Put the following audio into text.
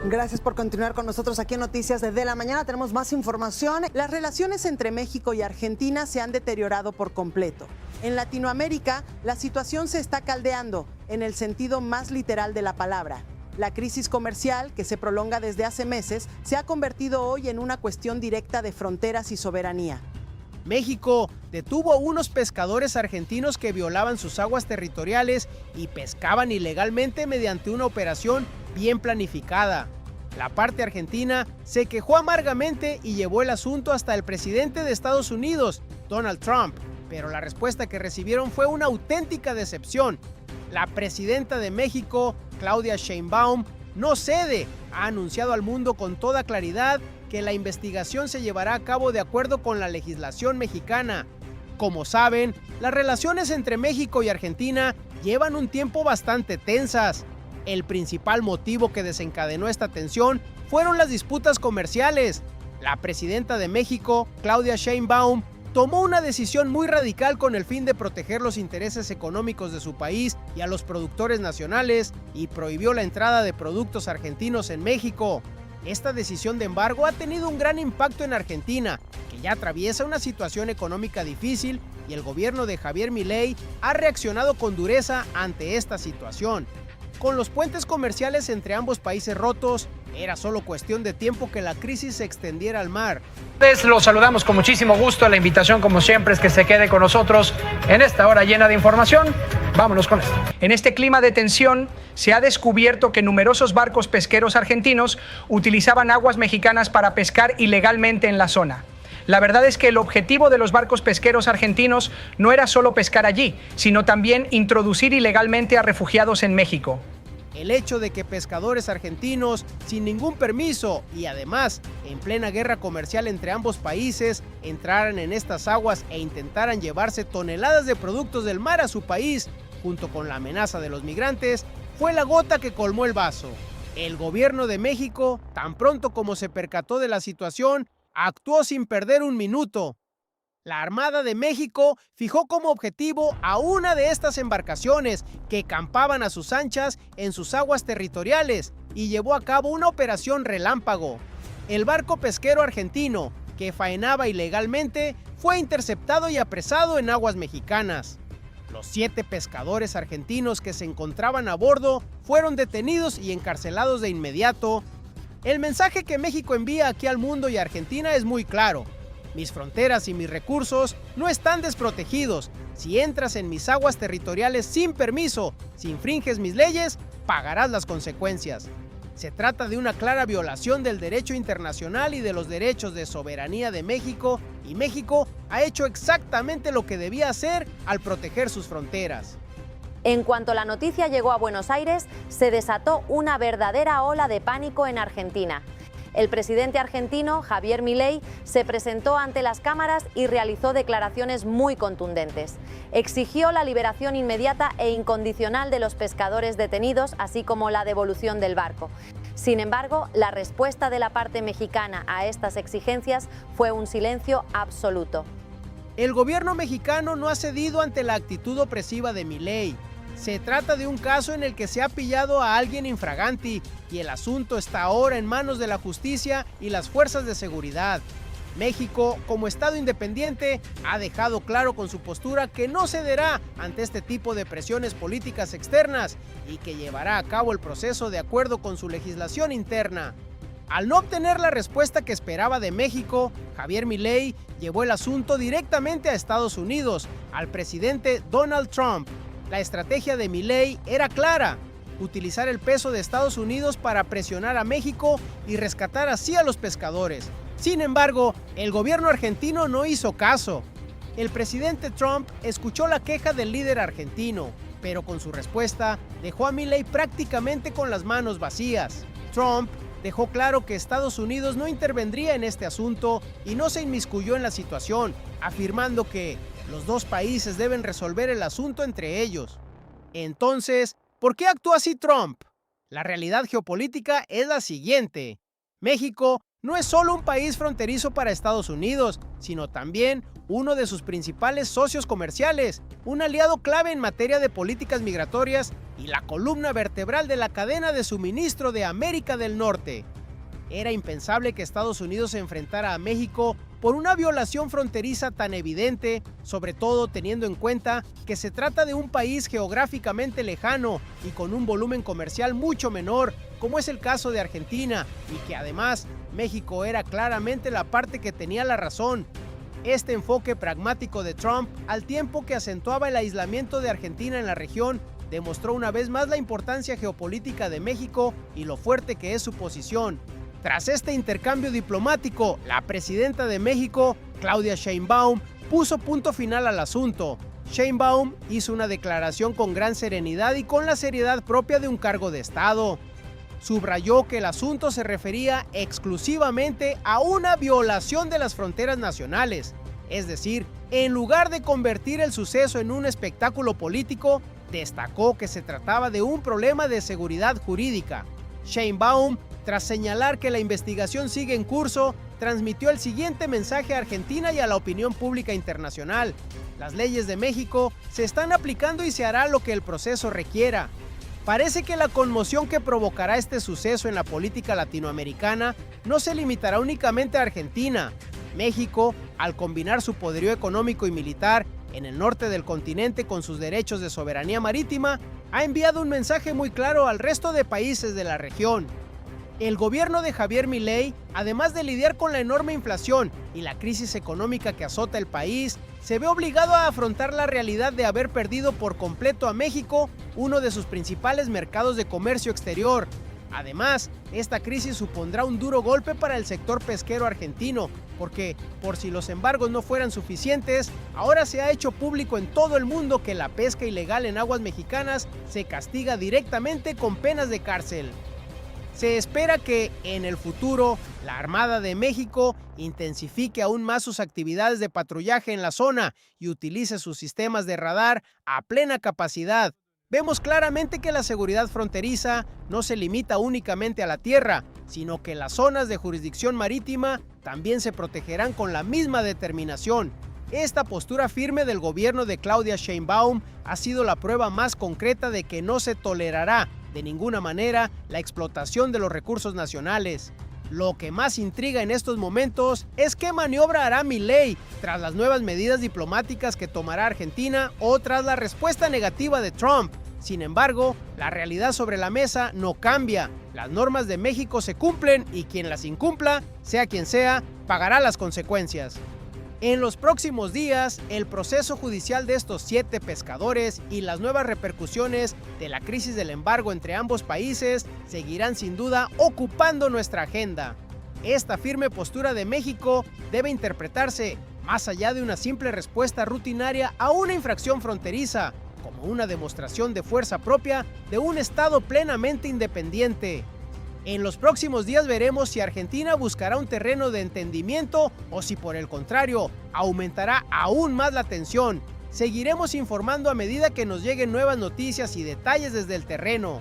Gracias por continuar con nosotros aquí en Noticias de la Mañana. Tenemos más información. Las relaciones entre México y Argentina se han deteriorado por completo. En Latinoamérica, la situación se está caldeando en el sentido más literal de la palabra. La crisis comercial, que se prolonga desde hace meses, se ha convertido hoy en una cuestión directa de fronteras y soberanía. México detuvo a unos pescadores argentinos que violaban sus aguas territoriales y pescaban ilegalmente mediante una operación bien planificada. La parte argentina se quejó amargamente y llevó el asunto hasta el presidente de Estados Unidos, Donald Trump, pero la respuesta que recibieron fue una auténtica decepción. La presidenta de México, Claudia Sheinbaum, no cede. Ha anunciado al mundo con toda claridad que la investigación se llevará a cabo de acuerdo con la legislación mexicana. Como saben, las relaciones entre México y Argentina llevan un tiempo bastante tensas. El principal motivo que desencadenó esta tensión fueron las disputas comerciales. La presidenta de México, Claudia Sheinbaum, tomó una decisión muy radical con el fin de proteger los intereses económicos de su país y a los productores nacionales y prohibió la entrada de productos argentinos en México. Esta decisión de embargo ha tenido un gran impacto en Argentina, que ya atraviesa una situación económica difícil y el gobierno de Javier Milei ha reaccionado con dureza ante esta situación. Con los puentes comerciales entre ambos países rotos, era solo cuestión de tiempo que la crisis se extendiera al mar. Los saludamos con muchísimo gusto. La invitación, como siempre, es que se quede con nosotros en esta hora llena de información. Vámonos con esto. En este clima de tensión, se ha descubierto que numerosos barcos pesqueros argentinos utilizaban aguas mexicanas para pescar ilegalmente en la zona. La verdad es que el objetivo de los barcos pesqueros argentinos no era solo pescar allí, sino también introducir ilegalmente a refugiados en México. El hecho de que pescadores argentinos, sin ningún permiso y además en plena guerra comercial entre ambos países, entraran en estas aguas e intentaran llevarse toneladas de productos del mar a su país, junto con la amenaza de los migrantes, fue la gota que colmó el vaso. El gobierno de México, tan pronto como se percató de la situación, actuó sin perder un minuto. La Armada de México fijó como objetivo a una de estas embarcaciones que campaban a sus anchas en sus aguas territoriales y llevó a cabo una operación relámpago. El barco pesquero argentino, que faenaba ilegalmente, fue interceptado y apresado en aguas mexicanas. Los 7 pescadores argentinos que se encontraban a bordo fueron detenidos y encarcelados de inmediato. El mensaje que México envía aquí al mundo y a Argentina es muy claro. Mis fronteras y mis recursos no están desprotegidos. Si entras en mis aguas territoriales sin permiso, si infringes mis leyes, pagarás las consecuencias. Se trata de una clara violación del derecho internacional y de los derechos de soberanía de México, y México ha hecho exactamente lo que debía hacer al proteger sus fronteras. En cuanto la noticia llegó a Buenos Aires, se desató una verdadera ola de pánico en Argentina. El presidente argentino, Javier Milei, se presentó ante las cámaras y realizó declaraciones muy contundentes. Exigió la liberación inmediata e incondicional de los pescadores detenidos, así como la devolución del barco. Sin embargo, la respuesta de la parte mexicana a estas exigencias fue un silencio absoluto. El gobierno mexicano no ha cedido ante la actitud opresiva de Milei. Se trata de un caso en el que se ha pillado a alguien infraganti y el asunto está ahora en manos de la justicia y las fuerzas de seguridad. México, como Estado independiente, ha dejado claro con su postura que no cederá ante este tipo de presiones políticas externas y que llevará a cabo el proceso de acuerdo con su legislación interna. Al no obtener la respuesta que esperaba de México, Javier Milei llevó el asunto directamente a Estados Unidos, al presidente Donald Trump. La estrategia de Milei era clara: utilizar el peso de Estados Unidos para presionar a México y rescatar así a los pescadores. Sin embargo, el gobierno argentino no hizo caso. El presidente Trump escuchó la queja del líder argentino, pero con su respuesta dejó a Milei prácticamente con las manos vacías. Trump dejó claro que Estados Unidos no intervendría en este asunto y no se inmiscuyó en la situación, afirmando que los dos países deben resolver el asunto entre ellos. Entonces, ¿por qué actúa así Trump? La realidad geopolítica es la siguiente. México no es solo un país fronterizo para Estados Unidos, sino también uno de sus principales socios comerciales, un aliado clave en materia de políticas migratorias y la columna vertebral de la cadena de suministro de América del Norte. Era impensable que Estados Unidos se enfrentara a México por una violación fronteriza tan evidente, sobre todo teniendo en cuenta que se trata de un país geográficamente lejano y con un volumen comercial mucho menor, como es el caso de Argentina, y que además México era claramente la parte que tenía la razón. Este enfoque pragmático de Trump, al tiempo que acentuaba el aislamiento de Argentina en la región, demostró una vez más la importancia geopolítica de México y lo fuerte que es su posición. Tras este intercambio diplomático, la presidenta de México, Claudia Sheinbaum, puso punto final al asunto. Sheinbaum hizo una declaración con gran serenidad y con la seriedad propia de un cargo de Estado. Subrayó que el asunto se refería exclusivamente a una violación de las fronteras nacionales. Es decir, en lugar de convertir el suceso en un espectáculo político, destacó que se trataba de un problema de seguridad jurídica. Sheinbaum, tras señalar que la investigación sigue en curso, transmitió el siguiente mensaje a Argentina y a la opinión pública internacional. Las leyes de México se están aplicando y se hará lo que el proceso requiera. Parece que la conmoción que provocará este suceso en la política latinoamericana no se limitará únicamente a Argentina. México, al combinar su poderío económico y militar en el norte del continente con sus derechos de soberanía marítima, ha enviado un mensaje muy claro al resto de países de la región. El gobierno de Javier Milei, además de lidiar con la enorme inflación y la crisis económica que azota el país, se ve obligado a afrontar la realidad de haber perdido por completo a México, uno de sus principales mercados de comercio exterior. Además, esta crisis supondrá un duro golpe para el sector pesquero argentino, porque, por si los embargos no fueran suficientes, ahora se ha hecho público en todo el mundo que la pesca ilegal en aguas mexicanas se castiga directamente con penas de cárcel. Se espera que, en el futuro, la Armada de México intensifique aún más sus actividades de patrullaje en la zona y utilice sus sistemas de radar a plena capacidad. Vemos claramente que la seguridad fronteriza no se limita únicamente a la tierra, sino que las zonas de jurisdicción marítima también se protegerán con la misma determinación. Esta postura firme del gobierno de Claudia Sheinbaum ha sido la prueba más concreta de que no se tolerará de ninguna manera la explotación de los recursos nacionales. Lo que más intriga en estos momentos es qué maniobra hará Milei tras las nuevas medidas diplomáticas que tomará Argentina o tras la respuesta negativa de Trump. Sin embargo, la realidad sobre la mesa no cambia. Las normas de México se cumplen y quien las incumpla, sea quien sea, pagará las consecuencias. En los próximos días, el proceso judicial de estos 7 pescadores y las nuevas repercusiones de la crisis del embargo entre ambos países seguirán sin duda ocupando nuestra agenda. Esta firme postura de México debe interpretarse más allá de una simple respuesta rutinaria a una infracción fronteriza, como una demostración de fuerza propia de un Estado plenamente independiente. En los próximos días veremos si Argentina buscará un terreno de entendimiento o si por el contrario aumentará aún más la tensión. Seguiremos informando a medida que nos lleguen nuevas noticias y detalles desde el terreno.